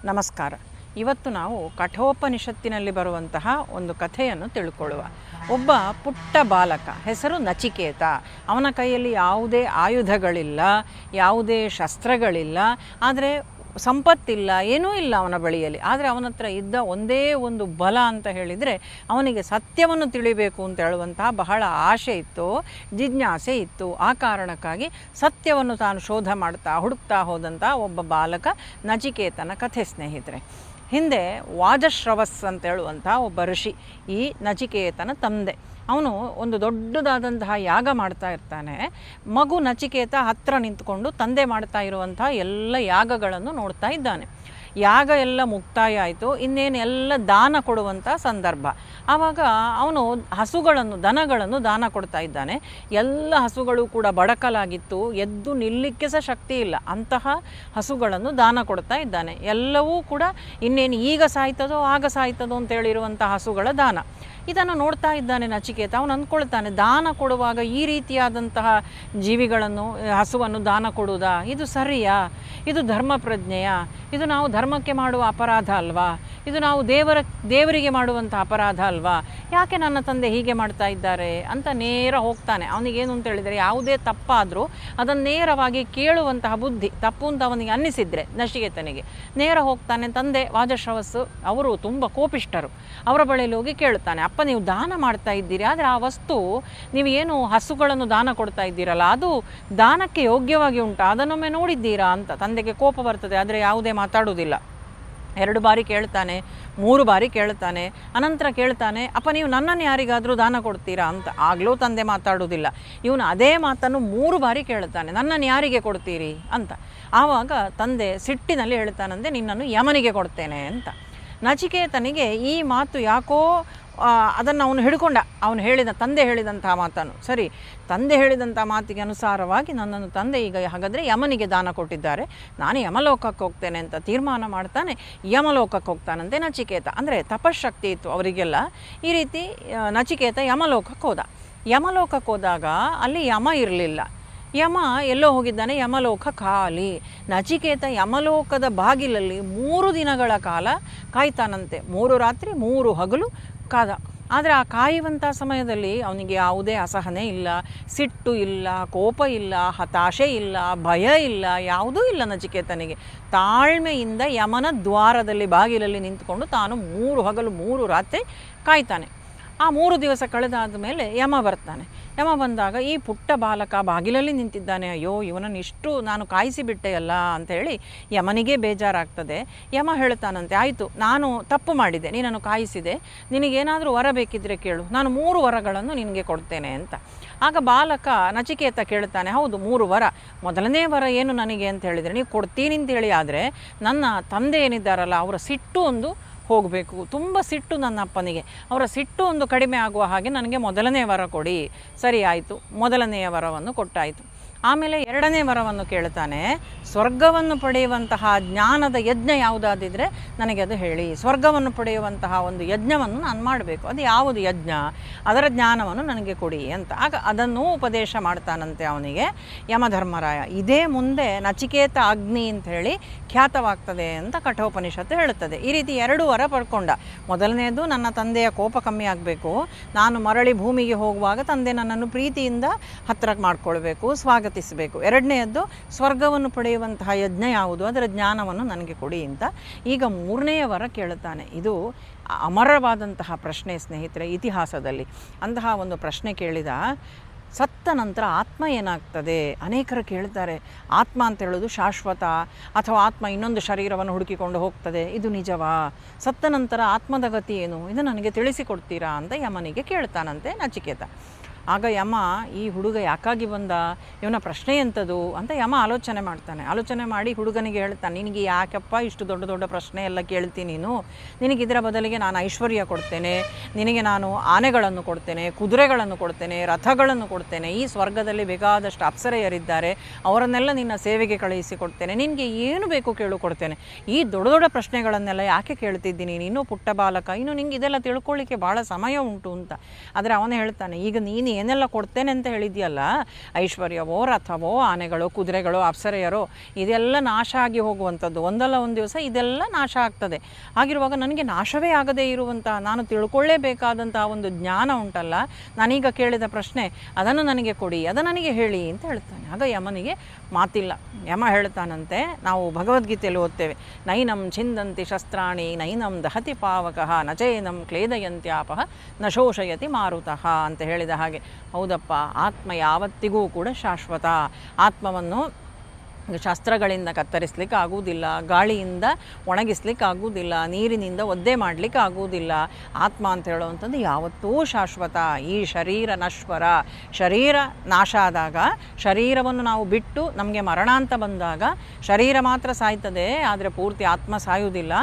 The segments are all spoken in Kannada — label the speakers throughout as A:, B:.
A: ನಮಸ್ಕಾರ. ಇವತ್ತು ನಾವು ಕಠೋಪನಿಷತ್ತಿನಲ್ಲಿ ಬರುವಂತಹ ಒಂದು ಕಥೆಯನ್ನು ತಿಳ್ಕೊಳ್ಳುವ. ಒಬ್ಬ ಪುಟ್ಟ ಬಾಲಕ, ಹೆಸರು ನಚಿಕೇತ. ಅವನ ಕೈಯಲ್ಲಿ ಯಾವುದೇ ಆಯುಧಗಳಿಲ್ಲ, ಯಾವುದೇ ಶಸ್ತ್ರಗಳಿಲ್ಲ, ಆದರೆ ಸಂಪತ್ತಿಲ್ಲ, ಏನೂ ಇಲ್ಲ ಅವನ ಬಳಿಯಲ್ಲಿ. ಆದರೆ ಅವನ ಹತ್ರ ಇದ್ದ ಒಂದೇ ಒಂದು ಬಲ ಅಂತ ಹೇಳಿದರೆ ಅವನಿಗೆ ಸತ್ಯವನ್ನು ತಿಳಿಬೇಕು ಅಂತ ಹೇಳುವಂತಹ ಬಹಳ ಆಸೆ ಇತ್ತು, ಜಿಜ್ಞಾಸೆ ಇತ್ತು. ಆ ಕಾರಣಕ್ಕಾಗಿ ಸತ್ಯವನ್ನು ತಾನು ಶೋಧ ಮಾಡ್ತಾ ಹುಡುಕ್ತಾ ಹೋದಂಥ ಒಬ್ಬ ಬಾಲಕ ನಚಿಕೇತನ ಕಥೆ ಸ್ನೇಹಿತರೆ. ಹಿಂದೆ ವಾಜಶ್ರವಸ್ ಅಂತ ಹೇಳುವಂಥ ಒಬ್ಬ ಋಷಿ ಈ ನಚಿಕೇತನ ತಂದೆ. ಅವನು ಒಂದು ದೊಡ್ಡದಾದಂತಹ ಯಾಗ ಮಾಡ್ತಾ ಇರ್ತಾನೆ. ಮಗು ನಚಿಕೇತ ಹತ್ತಿರ ನಿಂತ್ಕೊಂಡು ತಂದೆ ಮಾಡ್ತಾ ಇರುವಂಥ ಎಲ್ಲ ಯಾಗಗಳನ್ನು ನೋಡ್ತಾ ಇದ್ದಾನೆ. ಯಾಗ ಎಲ್ಲ ಮುಕ್ತಾಯ ಆಯಿತು, ಇನ್ನೇನು ಎಲ್ಲ ದಾನ ಕೊಡುವಂಥ ಸಂದರ್ಭ. ಆವಾಗ ಅವನು ಹಸುಗಳನ್ನು, ದನಗಳನ್ನು ದಾನ ಕೊಡ್ತಾ ಇದ್ದಾನೆ. ಎಲ್ಲ ಹಸುಗಳು ಕೂಡ ಬಡಕಲಾಗಿತ್ತು, ಎದ್ದು ನಿಲ್ಲಕ್ಕೆ ಸಹ ಶಕ್ತಿ ಇಲ್ಲ, ಅಂತಹ ಹಸುಗಳನ್ನು ದಾನ ಕೊಡ್ತಾ ಇದ್ದಾನೆ. ಎಲ್ಲವೂ ಕೂಡ ಇನ್ನೇನು ಈಗ ಸಾಯ್ತದೋ ಆಗ ಸಾಯ್ತದೋ ಅಂತೇಳಿರುವಂಥ ಹಸುಗಳ ದಾನ. ಇದನ್ನು ನೋಡ್ತಾ ಇದ್ದಾನೆ ನಚಿಕೇತ. ಅವನು ಅಂದ್ಕೊಳ್ತಾನೆ, ದಾನ ಕೊಡುವಾಗ ಈ ರೀತಿಯಾದಂತಹ ಜೀವಿಗಳನ್ನು, ಹಸುವನ್ನು ದಾನ ಕೊಡುವುದಾ? ಇದು ಸರಿಯಾ? ಇದು ಧರ್ಮ ಪ್ರಜ್ಞೆಯ? ಇದು ನಾವು ಧರ್ಮಕ್ಕೆ ಮಾಡುವ ಅಪರಾಧ ಅಲ್ವಾ? ಇದು ನಾವು ದೇವರಿಗೆ ಮಾಡುವಂಥ ಅಪರಾಧ ಅಲ್ವಾ? ಯಾಕೆ ನನ್ನ ತಂದೆ ಹೀಗೆ ಮಾಡ್ತಾ ಇದ್ದಾರೆ ಅಂತ ನೇರ ಹೋಗ್ತಾನೆ. ಅವನಿಗೇನು ಅಂತ ಹೇಳಿದರೆ, ಯಾವುದೇ ತಪ್ಪಾದರೂ ಅದನ್ನು ನೇರವಾಗಿ ಕೇಳುವಂತಹ ಬುದ್ಧಿ, ತಪ್ಪು ಅಂತ ಅವನಿಗೆ ಅನ್ನಿಸಿದರೆ ನಚಿಕೇತನಿಗೆ ನೇರ ಹೋಗ್ತಾನೆ. ತಂದೆ ವಾಜಶ್ರವಸ್ಸು ಅವರು ತುಂಬ ಕೋಪಿಷ್ಟರು. ಅವರ ಬಳಿಯಲ್ಲಿ ಹೋಗಿ ಕೇಳ್ತಾನೆ, ಅಪ್ಪ ನೀವು ದಾನ ಮಾಡ್ತಾ ಇದ್ದೀರಿ, ಆದರೆ ಆ ವಸ್ತು ನೀವು ಏನು ಹಸುಗಳನ್ನು ದಾನ ಕೊಡ್ತಾ ಇದ್ದೀರಲ್ಲ, ಅದು ದಾನಕ್ಕೆ ಯೋಗ್ಯವಾಗಿ ಉಂಟಾ? ಅದನ್ನೊಮ್ಮೆ ನೋಡಿದ್ದೀರಾ ಅಂತ. ತಂದೆಗೆ ಕೋಪ ಬರ್ತದೆ, ಆದರೆ ಯಾವುದೇ ಮಾತಾಡುವುದಿಲ್ಲ. 2 ಬಾರಿ ಕೇಳ್ತಾನೆ, 3 ಬಾರಿ ಕೇಳ್ತಾನೆ. ಅನಂತರ ಕೇಳ್ತಾನೆ, ಅಪ್ಪ ನೀವು ನನ್ನನ್ನು ಯಾರಿಗಾದರೂ ದಾನ ಕೊಡ್ತೀರಾ ಅಂತ. ಆಗಲೂ ತಂದೆ ಮಾತಾಡುವುದಿಲ್ಲ. ಇವನು ಅದೇ ಮಾತನ್ನು 3 ಬಾರಿ ಕೇಳ್ತಾನೆ, ನನ್ನನ್ನು ಯಾರಿಗೆ ಕೊಡ್ತೀರಿ ಅಂತ. ಆವಾಗ ತಂದೆ ಸಿಟ್ಟಿನಲ್ಲಿ ಹೇಳ್ತಾನಂತೆ, ನಿನ್ನನ್ನು ಯಮನಿಗೆ ಕೊಡ್ತೇನೆ ಅಂತ. ನಚಿಕೇತನಿಗೆ ಈ ಮಾತು ಯಾಕೋ ಅದನ್ನು ಅವನು ಹಿಡ್ಕೊಂಡ. ತಂದೆ ಹೇಳಿದಂಥ ಮಾತನ್ನು. ಸರಿ, ತಂದೆ ಹೇಳಿದಂಥ ಮಾತಿಗೆ ಅನುಸಾರವಾಗಿ ನನ್ನನ್ನು ತಂದೆ ಈಗ ಹಾಗಾದರೆ ಯಮನಿಗೆ ದಾನ ಕೊಟ್ಟಿದ್ದಾರೆ, ನಾನು ಯಮಲೋಕಕ್ಕೆ ಹೋಗ್ತೇನೆ ಅಂತ ತೀರ್ಮಾನ ಮಾಡ್ತಾನೆ. ಯಮಲೋಕಕ್ಕೆ ಹೋಗ್ತಾನಂತೆ ನಚಿಕೇತ. ಅಂದರೆ ತಪಶಕ್ತಿ ಇತ್ತು ಅವರಿಗೆಲ್ಲ. ಈ ರೀತಿ ನಚಿಕೇತ ಯಮಲೋಕಕ್ಕೆ ಹೋದ. ಯಮಲೋಕಕ್ಕೆ ಹೋದಾಗ ಅಲ್ಲಿ ಯಮ ಇರಲಿಲ್ಲ. ಯಮ ಎಲ್ಲೋ ಹೋಗಿದ್ದಾನೆ, ಯಮಲೋಕ ಖಾಲಿ. ನಚಿಕೇತ ಯಮಲೋಕದ ಬಾಗಿಲಲ್ಲಿ 3 ದಿನಗಳ ಕಾಲ ಕಾಯ್ತಾನಂತೆ. 3 ರಾತ್ರಿ 3 ಹಗಲು ಕಾದ. ಆದರೆ ಆ ಕಾಯುವಂಥ ಸಮಯದಲ್ಲಿ ಅವನಿಗೆ ಯಾವುದೇ ಅಸಹನೆ ಇಲ್ಲ, ಸಿಟ್ಟು ಇಲ್ಲ, ಕೋಪ ಇಲ್ಲ, ಹತಾಶೆ ಇಲ್ಲ, ಭಯ ಇಲ್ಲ, ಯಾವುದೂ ಇಲ್ಲ ನಚಿಕೇತನಿಗೆ. ತಾಳ್ಮೆಯಿಂದ ಯಮನ ದ್ವಾರದಲ್ಲಿ ಬಾಗಿಲಲ್ಲಿ ನಿಂತುಕೊಂಡು ತಾನು 3 ಹಗಲು 3 ರಾತ್ರಿ ಕಾಯ್ತಾನೆ. ಆ 3 ದಿವಸ ಕಳೆದಾದ ಮೇಲೆ ಯಮ ಬರ್ತಾನೆ. ಯಮ ಬಂದಾಗ ಈ ಪುಟ್ಟ ಬಾಲಕ ಬಾಗಿಲಲ್ಲಿ ನಿಂತಿದ್ದಾನೆ. ಅಯ್ಯೋ, ಇವನನ್ನು ಇಷ್ಟು ನಾನು ಕಾಯಿಸಿಬಿಟ್ಟೆಯಲ್ಲ ಅಂಥೇಳಿ ಯಮನಿಗೆ ಬೇಜಾರಾಗ್ತದೆ. ಯಮ ಹೇಳ್ತಾನಂತೆ, ಆಯಿತು, ನಾನು ತಪ್ಪು ಮಾಡಿದೆ, ನೀನನ್ನು ಕಾಯಿಸಿದೆ, ನಿನಗೇನಾದರೂ ವರ ಬೇಕಿದ್ದರೆ ಕೇಳು, ನಾನು 3 ವರಗಳನ್ನು ನಿನಗೆ ಕೊಡ್ತೇನೆ ಅಂತ. ಆಗ ಬಾಲಕ ನಚಿಕೇತ ಕೇಳ್ತಾನೆ, ಹೌದು 3 ವರ. ಮೊದಲನೇ ವರ ಏನು ನನಗೆ ಅಂತ ಹೇಳಿದರೆ, ನೀವು ಕೊಡ್ತೀನಿ ಅಂತೇಳಿ, ಆದರೆ ನನ್ನ ತಂದೆ ಏನಿದ್ದಾರಲ್ಲ ಅವರ ಸಿಟ್ಟು ಒಂದು ಹೋಗಬೇಕು. ತುಂಬ ಸಿಟ್ಟು ನನ್ನ ಅಪ್ಪನಿಗೆ, ಅವರ ಸಿಟ್ಟು ಒಂದು ಕಡಿಮೆ ಆಗುವ ಹಾಗೆ ನನಗೆ ಮೊದಲನೇ ವರ ಕೊಡಿ. ಸರಿ ಆಯಿತು, ಮೊದಲನೆಯ ವರವನ್ನು ಕೊಟ್ಟಾಯಿತು. ಆಮೇಲೆ 2ನೇ ವರವನ್ನು ಕೇಳ್ತಾನೆ, ಸ್ವರ್ಗವನ್ನು ಪಡೆಯುವಂತಹ ಜ್ಞಾನದ ಯಜ್ಞ ಯಾವುದಾದಿದ್ರೆ ನನಗೆ ಅದು ಹೇಳಿ. ಸ್ವರ್ಗವನ್ನು ಪಡೆಯುವಂತಹ ಒಂದು ಯಜ್ಞವನ್ನು ನಾನು ಮಾಡಬೇಕು, ಅದು ಯಾವುದು ಯಜ್ಞ, ಅದರ ಜ್ಞಾನವನ್ನು ನನಗೆ ಕೊಡಿ ಅಂತ. ಆಗ ಅದನ್ನು ಉಪದೇಶ ಮಾಡ್ತಾನಂತೆ ಅವನಿಗೆ ಯಮಧರ್ಮರಾಯ. ಇದೇ ಮುಂದೆ ನಚಿಕೇತ ಅಗ್ನಿ ಅಂತ ಹೇಳಿ ಖ್ಯಾತವಾಗ್ತದೆ ಅಂತ ಕಠೋಪನಿಷತ್ತು ಹೇಳುತ್ತದೆ. ಈ ರೀತಿ 2 ವರ ಪಡ್ಕೊಂಡ. ಮೊದಲನೇದು, ನನ್ನ ತಂದೆಯ ಕೋಪ ಕಮ್ಮಿ ಆಗಬೇಕು, ನಾನು ಮರಳಿ ಭೂಮಿಗೆ ಹೋಗುವಾಗ ತಂದೆ ನನ್ನನ್ನು ಪ್ರೀತಿಯಿಂದ ಹತ್ತಿರ ಮಾಡ್ಕೊಳ್ಬೇಕು, ಸ್ವಾಗತಿಸಬೇಕು. 2ನೇದ್ದು, ಸ್ವರ್ಗವನ್ನು ಪಡೆಯುವಂತಹ ಯಜ್ಞ ಯಾವುದು, ಅದರ ಜ್ಞಾನವನ್ನು ನನಗೆ ಕೊಡಿ ಅಂತ. ಈಗ 3ನೇ ವರ ಕೇಳುತ್ತಾನೆ. ಇದು ಅಮರವಾದಂತಹ ಪ್ರಶ್ನೆ ಸ್ನೇಹಿತರೆ. ಇತಿಹಾಸದಲ್ಲಿ ಅಂತಹ ಒಂದು ಪ್ರಶ್ನೆ ಕೇಳಿದ, ಸತ್ತ ನಂತರ ಆತ್ಮ ಏನಾಗ್ತದೆ? ಅನೇಕರು ಕೇಳ್ತಾರೆ, ಆತ್ಮ ಅಂತ ಹೇಳೋದು ಶಾಶ್ವತ, ಅಥವಾ ಆತ್ಮ ಇನ್ನೊಂದು ಶರೀರವನ್ನು ಹುಡುಕಿಕೊಂಡು ಹೋಗ್ತದೆ, ಇದು ನಿಜವಾ? ಸತ್ತ ನಂತರ ಆತ್ಮದ ಗತಿ ಏನು, ಇದು ನನಗೆ ತಿಳಿಸಿಕೊಡ್ತೀರಾ ಅಂತ ಯಮನಿಗೆ ಕೇಳ್ತಾನಂತೆ ನಚಿಕೇತ. ಆಗ ಯಮ, ಈ ಹುಡುಗ ಯಾಕಾಗಿ ಬಂದ, ಇವನ ಪ್ರಶ್ನೆ ಎಂಥದ್ದು ಅಂತ ಯಮ ಆಲೋಚನೆ ಮಾಡ್ತಾನೆ. ಆಲೋಚನೆ ಮಾಡಿ ಹುಡುಗನಿಗೆ ಹೇಳ್ತಾನೆ, ನಿನಗೆ ಯಾಕಪ್ಪ ಇಷ್ಟು ದೊಡ್ಡ ದೊಡ್ಡ ಪ್ರಶ್ನೆ ಎಲ್ಲ ಕೇಳ್ತೀನಿ ನೀನು? ನಿನಗಿದರ ಬದಲಿಗೆ ನಾನು ಐಶ್ವರ್ಯ ಕೊಡ್ತೇನೆ, ನಿನಗೆ ನಾನು ಆನೆಗಳನ್ನು ಕೊಡ್ತೇನೆ, ಕುದುರೆಗಳನ್ನು ಕೊಡ್ತೇನೆ, ರಥಗಳನ್ನು ಕೊಡ್ತೇನೆ, ಈ ಸ್ವರ್ಗದಲ್ಲಿ ಬೇಕಾದಷ್ಟು ಅಪ್ಸರೆಯರಿದ್ದಾರೆ, ಅವರನ್ನೆಲ್ಲ ನಿನ್ನ ಸೇವೆಗೆ ಕಳುಹಿಸಿಕೊಡ್ತೇನೆ, ನಿನಗೆ ಏನು ಬೇಕು ಕೇಳು ಕೊಡ್ತೇನೆ. ಈ ದೊಡ್ಡ ದೊಡ್ಡ ಪ್ರಶ್ನೆಗಳನ್ನೆಲ್ಲ ಯಾಕೆ ಕೇಳ್ತಿದ್ದೀನಿ, ನೀನು ಪುಟ್ಟ ಬಾಲಕ, ಇನ್ನು ನಿಂಗೆ ಇದೆಲ್ಲ ತಿಳ್ಕೊಳ್ಳಿಕ್ಕೆ ಭಾಳ ಸಮಯ ಉಂಟು ಅಂತ. ಆದರೆ ಅವನು ಹೇಳ್ತಾನೆ, ಈಗ ನೀನು ಏನೆಲ್ಲ ಕೊಡ್ತೇನೆ ಅಂತ ಹೇಳಿದ್ಯಲ್ಲ, ಐಶ್ವರ್ಯವೋ, ರಥವೋ, ಆನೆಗಳು, ಕುದುರೆಗಳು, ಅಪ್ಸರೆಯರೋ, ಇದೆಲ್ಲ ನಾಶ ಆಗಿ ಹೋಗುವಂಥದ್ದು. ಒಂದಲ್ಲ ಒಂದು ದಿವಸ ಇದೆಲ್ಲ ನಾಶ ಆಗ್ತದೆ. ಹಾಗಿರುವಾಗ ನನಗೆ ನಾಶವೇ ಆಗದೇ ಇರುವಂತಹ, ನಾನು ತಿಳ್ಕೊಳ್ಳೇಬೇಕಾದಂತಹ ಒಂದು ಜ್ಞಾನ ಉಂಟಲ್ಲ, ನಾನೀಗ ಕೇಳಿದ ಪ್ರಶ್ನೆ, ಅದನ್ನು ನನಗೆ ಕೊಡಿ, ಅದು ನನಗೆ ಹೇಳಿ ಅಂತ ಹೇಳ್ತಾನೆ. ಆಗ ಯಮನಿಗೆ ಮಾತಿಲ್ಲ. ಯಮ ಹೇಳ್ತಾನಂತೆ, ನಾವು ಭಗವದ್ಗೀತೆಯಲ್ಲಿ ಓದ್ತೇವೆ, ನೈನಂ ಛಿಂದಂತಿ ಶಸ್ತ್ರಾಣಿ ನೈನಂ ದಹತಿ ಪಾವಕಃ ನಚೇನಂ ಕ್ಲೇದಯಂತ್ಯಾಪಃ ನ ಶೋಷಯತಿ ಮಾರುತಃ ಅಂತ ಹೇಳಿದ ಹಾಗೆ, ಹೌದಪ್ಪ, ಆತ್ಮ ಯಾವತ್ತಿಗೂ ಕೂಡ ಶಾಶ್ವತ. ಆತ್ಮವನ್ನು ಶಸ್ತ್ರಗಳಿಂದ ಕತ್ತರಿಸ್ಲಿಕ್ಕೆ ಆಗುವುದಿಲ್ಲ, ಗಾಳಿಯಿಂದ ಒಣಗಿಸ್ಲಿಕ್ಕೆ ಆಗುವುದಿಲ್ಲ, ನೀರಿನಿಂದ ಒದ್ದೆ ಮಾಡಲಿಕ್ಕೆ ಆಗುವುದಿಲ್ಲ. ಆತ್ಮ ಅಂತ ಹೇಳುವಂಥದ್ದು ಯಾವತ್ತೂ ಶಾಶ್ವತ. ಈ ಶರೀರ ನಶ್ವರ. ಶರೀರ ನಾಶ ಆದಾಗ, ಶರೀರವನ್ನು ನಾವು ಬಿಟ್ಟು ನಮಗೆ ಮರಣ ಅಂತ ಬಂದಾಗ ಶರೀರ ಮಾತ್ರ ಸಾಯ್ತದೆ, ಆದರೆ ಪೂರ್ತಿ ಆತ್ಮ ಸಾಯುವುದಿಲ್ಲ.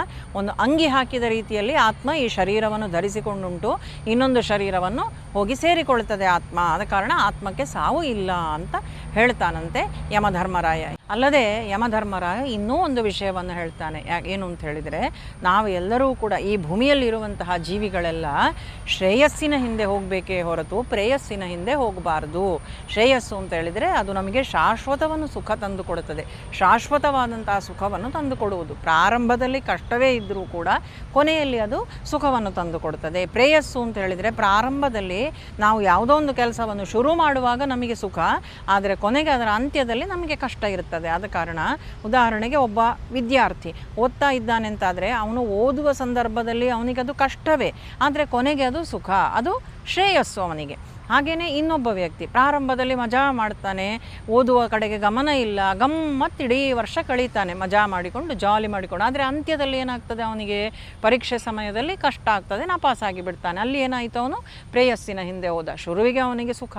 A: ಒಂದು ಅಂಗಿ ಹಾಕಿದ ರೀತಿಯಲ್ಲಿ ಆತ್ಮ ಈ ಶರೀರವನ್ನು ಧರಿಸಿಕೊಂಡುಂಟು, ಇನ್ನೊಂದು ಶರೀರವನ್ನು ಹೋಗಿ ಸೇರಿಕೊಳ್ತದೆ ಆತ್ಮ. ಆದ ಕಾರಣ ಆತ್ಮಕ್ಕೆ ಸಾವು ಇಲ್ಲ ಅಂತ ಹೇಳ್ತಾನಂತೆ ಯಮಧರ್ಮರಾಯ. ಅಲ್ಲದೆ ಯಮಧರ್ಮರಾಯ ಇನ್ನೂ ಒಂದು ವಿಷಯವನ್ನು ಹೇಳ್ತಾನೆ. ಏನು ಅಂತ ಹೇಳಿದರೆ, ನಾವು ಎಲ್ಲರೂ ಕೂಡ ಈ ಭೂಮಿಯಲ್ಲಿರುವಂತಹ ಜೀವಿಗಳೆಲ್ಲ ಶ್ರೇಯಸ್ಸಿನ ಹಿಂದೆ ಹೋಗಬೇಕೇ ಹೊರತು ಪ್ರೇಯಸ್ಸಿನ ಹಿಂದೆ ಹೋಗಬಾರ್ದು. ಶ್ರೇಯಸ್ಸು ಅಂತ ಹೇಳಿದರೆ ಅದು ನಮಗೆ ಶಾಶ್ವತವನ್ನು ಸುಖ ತಂದು ಕೊಡುತ್ತದೆ, ಶಾಶ್ವತವಾದಂತಹ ಸುಖವನ್ನು ತಂದು ಕೊಡುವುದು. ಪ್ರಾರಂಭದಲ್ಲಿ ಕಷ್ಟವೇ ಇದ್ದರೂ ಕೂಡ ಕೊನೆಯಲ್ಲಿ ಅದು ಸುಖವನ್ನು ತಂದು ಕೊಡುತ್ತದೆ. ಪ್ರೇಯಸ್ಸು ಅಂತ ಹೇಳಿದರೆ ಪ್ರಾರಂಭದಲ್ಲಿ ನಾವು ಯಾವುದೋ ಒಂದು ಕೆಲಸವನ್ನು ಶುರು ಮಾಡುವಾಗ ನಮಗೆ ಸುಖ, ಆದರೆ ಕೊನೆಗೆ ಅದರ ಅಂತ್ಯದಲ್ಲಿ ನಮಗೆ ಕಷ್ಟ ಇರುತ್ತದೆ. ಆದ ಕಾರಣ ಉದಾಹರಣೆಗೆ ಒಬ್ಬ ವಿದ್ಯಾರ್ಥಿ ಓದ್ತಾ ಇದ್ದಾನೆ ಅಂತಾದರೆ ಅವನು ಓದುವ ಸಂದರ್ಭದಲ್ಲಿ ಅವನಿಗದು ಕಷ್ಟವೇ, ಆದರೆ ಕೊನೆಗೆ ಅದು ಸುಖ, ಅದು ಶ್ರೇಯಸ್ಸು ಅವನಿಗೆ. ಹಾಗೆಯೇ ಇನ್ನೊಬ್ಬ ವ್ಯಕ್ತಿ ಪ್ರಾರಂಭದಲ್ಲಿ ಮಜಾ ಮಾಡ್ತಾನೆ, ಓದುವ ಕಡೆಗೆ ಗಮನ ಇಲ್ಲ, ಗಮ್ಮತ್ತಿಡೀ ವರ್ಷ ಕಳೀತಾನೆ ಮಜಾ ಮಾಡಿಕೊಂಡು, ಜಾಲಿ ಮಾಡಿಕೊಂಡು. ಆದರೆ ಅಂತ್ಯದಲ್ಲಿ ಏನಾಗ್ತದೆ, ಅವನಿಗೆ ಪರೀಕ್ಷೆ ಸಮಯದಲ್ಲಿ ಕಷ್ಟ ಆಗ್ತದೆ, ನಾಪಾಸಾಗಿ ಬಿಡ್ತಾನೆ. ಅಲ್ಲಿ ಏನಾಯಿತು, ಅವನು ಪ್ರೇಯಸ್ಸಿನ ಹಿಂದೆ ಹೋದ. ಶುರುವಿಗೆ ಅವನಿಗೆ ಸುಖ,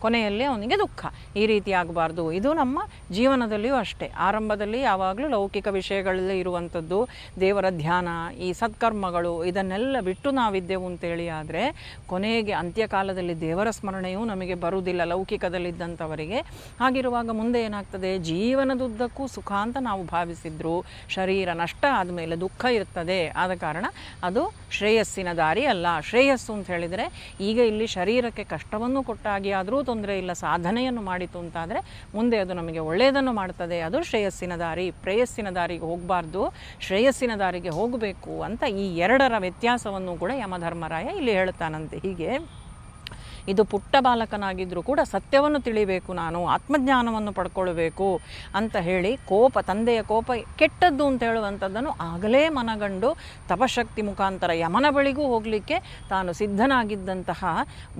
A: ಕೊನೆಯಲ್ಲಿ ಅವನಿಗೆ ದುಃಖ. ಈ ರೀತಿ ಆಗಬಾರ್ದು. ಇದು ನಮ್ಮ ಜೀವನದಲ್ಲಿಯೂ ಅಷ್ಟೇ. ಆರಂಭದಲ್ಲಿ ಯಾವಾಗಲೂ ಲೌಕಿಕ ವಿಷಯಗಳಲ್ಲಿ ಇರುವಂಥದ್ದು, ದೇವರ ಧ್ಯಾನ, ಈ ಸತ್ಕರ್ಮಗಳು, ಇದನ್ನೆಲ್ಲ ಬಿಟ್ಟು ನಾವಿದ್ದೆವು ಅಂತೇಳಿ ಆದರೆ ಕೊನೆಗೆ ಅಂತ್ಯಕಾಲದಲ್ಲಿ ದೇವರ ಸ್ಮರಣೆಯೂ ನಮಗೆ ಬರುವುದಿಲ್ಲ ಲೌಕಿಕದಲ್ಲಿದ್ದಂಥವರಿಗೆ. ಹಾಗಿರುವಾಗ ಮುಂದೆ ಏನಾಗ್ತದೆ, ಜೀವನದುದ್ದಕ್ಕೂ ಸುಖ ಅಂತ ನಾವು ಭಾವಿಸಿದ್ರು ಶರೀರ ನಷ್ಟ ಆದಮೇಲೆ ದುಃಖ ಇರ್ತದೆ. ಆದ ಕಾರಣ ಅದು ಶ್ರೇಯಸ್ಸಿನ ದಾರಿ ಅಲ್ಲ. ಶ್ರೇಯಸ್ಸು ಅಂತ ಹೇಳಿದರೆ ಈಗ ಇಲ್ಲಿ ಶರೀರಕ್ಕೆ ಕಷ್ಟವನ್ನು ಕೊಟ್ಟಾಗಿ ಆದರೂ ತೊಂದರೆ ಇಲ್ಲ, ಸಾಧನೆಯನ್ನು ಮಾಡಿತು ಅಂತಾದರೆ ಮುಂದೆ ಅದು ನಮಗೆ ಒಳ್ಳೆಯದನ್ನು ಮಾಡ್ತದೆ. ಅದು ಶ್ರೇಯಸ್ಸಿನ ದಾರಿ. ಪ್ರೇಯಸ್ಸಿನ ದಾರಿಗೆ ಹೋಗಬಾರ್ದು, ಶ್ರೇಯಸ್ಸಿನ ದಾರಿಗೆ ಹೋಗಬೇಕು ಅಂತ ಈ ಎರಡರ ವ್ಯತ್ಯಾಸವನ್ನು ಕೂಡ ಯಮಧರ್ಮರಾಯ ಇಲ್ಲಿ ಹೇಳ್ತಾನಂತೆ. ಹೀಗೆ ಇದು ಪುಟ್ಟ ಬಾಲಕನಾಗಿದ್ದರೂ ಕೂಡ ಸತ್ಯವನ್ನು ತಿಳಿಬೇಕು, ನಾನು ಆತ್ಮಜ್ಞಾನವನ್ನು ಪಡ್ಕೊಳ್ಬೇಕು ಅಂತ ಹೇಳಿ ಕೋಪ, ತಂದೆಯ ಕೋಪ ಕೆಟ್ಟದ್ದು ಅಂತ ಹೇಳುವಂಥದ್ದನ್ನು ಆಗಲೇ ಮನಗಂಡು ತಪಶಕ್ತಿ ಮುಖಾಂತರ ಯಮನ ಬಳಿಗೂ ಹೋಗಲಿಕ್ಕೆ ತಾನು ಸಿದ್ಧನಾಗಿದ್ದಂತಹ,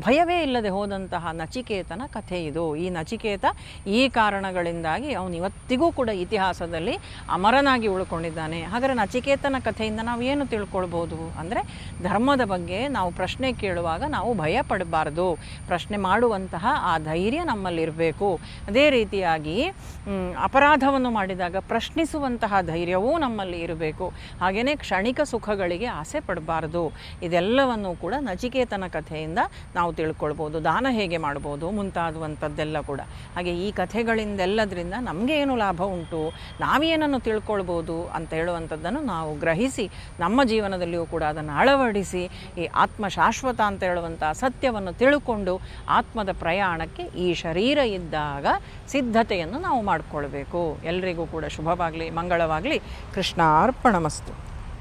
A: ಭಯವೇ ಇಲ್ಲದೆ ಹೋದಂತಹ ನಚಿಕೇತನ ಕಥೆ ಇದು. ಈ ನಚಿಕೇತ ಈ ಕಾರಣಗಳಿಂದಾಗಿ ಅವನು ಇವತ್ತಿಗೂ ಕೂಡ ಇತಿಹಾಸದಲ್ಲಿ ಅಮರನಾಗಿ ಉಳ್ಕೊಂಡಿದ್ದಾನೆ. ಹಾಗಾದರೆ ನಚಿಕೇತನ ಕಥೆಯಿಂದ ನಾವು ಏನು ತಿಳ್ಕೊಳ್ಬೋದು ಅಂದರೆ, ಧರ್ಮದ ಬಗ್ಗೆ ನಾವು ಪ್ರಶ್ನೆ ಕೇಳುವಾಗ ನಾವು ಭಯ ಪಡಬಾರ್ದು, ಪ್ರಶ್ನೆ ಮಾಡುವಂತಹ ಆ ಧೈರ್ಯ ನಮ್ಮಲ್ಲಿರಬೇಕು. ಅದೇ ರೀತಿಯಾಗಿ ಅಪರಾಧವನ್ನು ಮಾಡಿದಾಗ ಪ್ರಶ್ನಿಸುವಂತಹ ಧೈರ್ಯವೂ ನಮ್ಮಲ್ಲಿ ಇರಬೇಕು. ಹಾಗೆಯೇ ಕ್ಷಣಿಕ ಸುಖಗಳಿಗೆ ಆಸೆ ಪಡಬಾರ್ದು. ಇದೆಲ್ಲವನ್ನು ಕೂಡ ನಚಿಕೇತನ ಕಥೆಯಿಂದ ನಾವು ತಿಳ್ಕೊಳ್ಬೋದು. ದಾನ ಹೇಗೆ ಮಾಡ್ಬೋದು ಮುಂತಾದುವಂಥದ್ದೆಲ್ಲ ಕೂಡ. ಹಾಗೆ ಈ ಕಥೆಗಳಿಂದೆಲ್ಲದರಿಂದ ನಮಗೆ ಏನು ಲಾಭ ಉಂಟು, ನಾವೇನನ್ನು ತಿಳ್ಕೊಳ್ಬೋದು ಅಂತ ಹೇಳುವಂಥದ್ದನ್ನು ನಾವು ಗ್ರಹಿಸಿ ನಮ್ಮ ಜೀವನದಲ್ಲಿಯೂ ಕೂಡ ಅದನ್ನು ಅಳವಡಿಸಿ ಈ ಆತ್ಮ ಶಾಶ್ವತ ಅಂತ ಹೇಳುವಂಥ ಸತ್ಯವನ್ನು ತಿಳ್ಕೊಂಡು ಆತ್ಮದ ಪ್ರಯಾಣಕ್ಕೆ ಈ ಶರೀರ ಇದ್ದಾಗ ಸಿದ್ಧತೆಯನ್ನು ನಾವು ಮಾಡಿಕೊಳ್ಬೇಕು. ಎಲ್ರಿಗೂ ಕೂಡ ಶುಭವಾಗಲಿ, ಮಂಗಳವಾಗಲಿ. ಕೃಷ್ಣಾರ್ಪಣಮಸ್ತು.